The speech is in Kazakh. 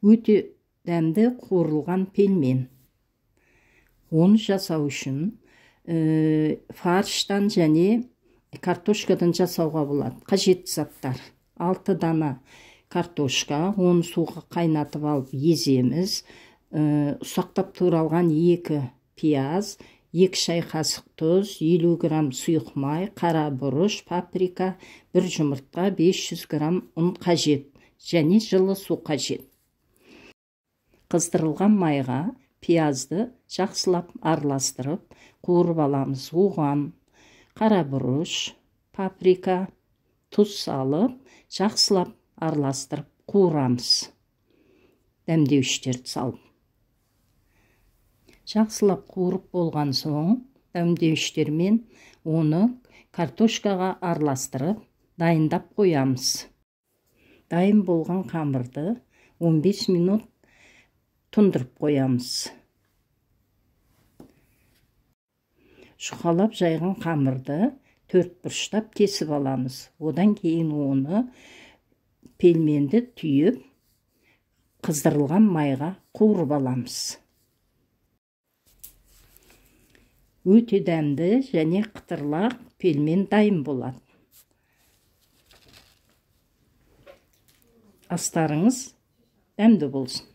Өте дәмді қуырылған пельмен. Оны жасау үшін фарштан және картошкадан жасауға болады. Қажетті заттар: 6 дана картошка, оны суға қайнатып алып еземіз. Ұсақтап туралған 2 пияз, 2 шай қасық тұз, 50 грамм сұйық май, қара бұрыш, паприка, 1 жұмыртқа, 500 грамм ұн қажет және жылы су қажет. Қыздырылған майға пиязды жақсылап араластырып қуырып аламыз. Оған қара бұрыш, паприка, тұз салып жақсылап араластырып қуырамыз. Дәмдеуіштерді салып. Жақсылап қуырып болған соң, дәмдеуіштермен оны картошкаға араластырып дайындап қоямыз. Дайын болған қамырды 15 минут тұндырып қоямыз. Жұқалап жайған қамырды 4 бұрыштап кесіп аламыз. Одан кейін оны пельменді түйіп, қыздырылған майға қуырып аламыз. Өте дәмді және қытырлақ пельмен дайын болады. Астарыңыз дәмді болсын.